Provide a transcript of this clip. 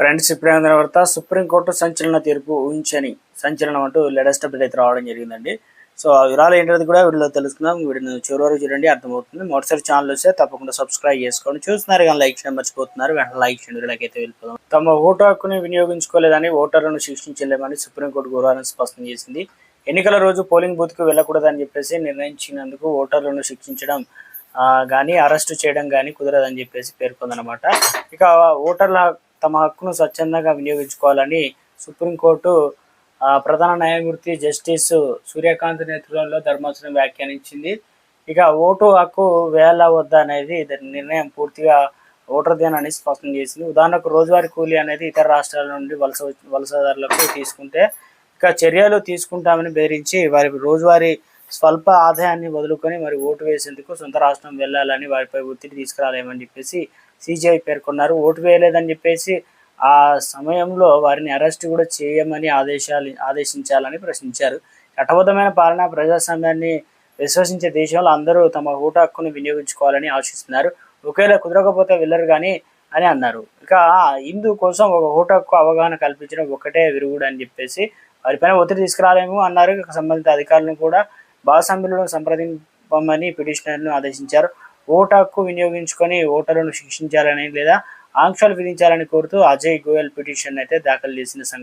Friends ఇప్పుడేంద్ర వార్త supreme court సంచలన తీర్పు ఊహించని సంచలనం అంటూ లేటెస్ట్ అప్డేట్ అయితే రావడం జరిగిందండి. సో ఆ వివరాలు ఏంటనేది కూడా వీడియోలో తెలుసుకుందాం. వీడియోని చివరి వరకు చూడండి, అర్థమవుతుంది. మొదటిసారి ఛానల్ వస్తే తప్పకుండా సబ్స్క్రైబ్ చేసుకోండి. చూస్తున్నారు కానీ లైక్ చేయడం మర్చిపోతున్నారు. వెంటనే లైక్ చేయండి. వీడియోకి అయితే వెళ్ళిపోదాం. తమ ఓటు హక్కుని వినియోగించుకోలేదని ఓటర్లను శిక్షించలేమని సుప్రీంకోర్టు గురువారం స్పష్టం చేసింది. ఎన్నికల రోజు పోలింగ్ బూత్కు వెళ్లకూడదని చెప్పేసి నిర్ణయించినందుకు ఓటర్లను శిక్షించడం కానీ అరెస్టు చేయడం కానీ కుదరదని చెప్పేసి పేర్కొందనమాట. ఇక ఓటర్ల తమ హక్కును స్వచ్ఛందంగా వినియోగించుకోవాలని సుప్రీంకోర్టు ప్రధాన న్యాయమూర్తి జస్టిస్ సూర్యకాంత్ నేతృత్వంలో ధర్మాసనం వ్యాఖ్యానించింది. ఇక ఓటు హక్కు వేయాలా వద్దా అనేది నిర్ణయం పూర్తిగా ఓటర్ ధ్యానాన్ని స్పష్టం చేసింది. ఉదాహరణకు రోజువారీ కూలీ అనేది ఇతర రాష్ట్రాల నుండి వలసదారులకు తీసుకుంటే ఇక చర్యలు తీసుకుంటామని బెదిరించి వారి రోజువారీ స్వల్ప ఆదాయాన్ని వదులుకొని మరి ఓటు వేసేందుకు సొంత రాష్ట్రం వెళ్ళాలని వారిపై ఒత్తిడి తీసుకురాలేమని చెప్పేసి సిజిఐ పేర్కొన్నారు. ఓటు వేయలేదని చెప్పేసి ఆ సమయంలో వారిని అరెస్ట్ కూడా చేయమని ఆదేశించాలని ప్రశ్నించారు. చట్టబద్ధమైన పాలన ప్రజాస్వామ్యాన్ని విశ్వసించే దేశంలో అందరూ తమ ఓటు హక్కును వినియోగించుకోవాలని ఆశిస్తున్నారు. ఒకవేళ కుదరకపోతే వెళ్ళరు కానీ అని అన్నారు. ఇక ఇందు కోసం ఒక ఓటు హక్కు అవగాహన కల్పించడం ఒకటే విరుగుడు అని చెప్పేసి వారిపైన ఒత్తిడి తీసుకురాలేము అన్నారు. ఇక సంబంధిత అధికారులను కూడా భాగస్వామ్యులను సంప్రదింపమని పిటిషనర్ను ఆదేశించారు. ఓటు హక్కు వినియోగించుకొని ఓటర్లను శిక్షించాలని లేదా ఆంక్షలు విధించాలని కోరుతూ అజయ్ గోయల్ పిటిషన్ అయితే దాఖలు చేసిన సంగతి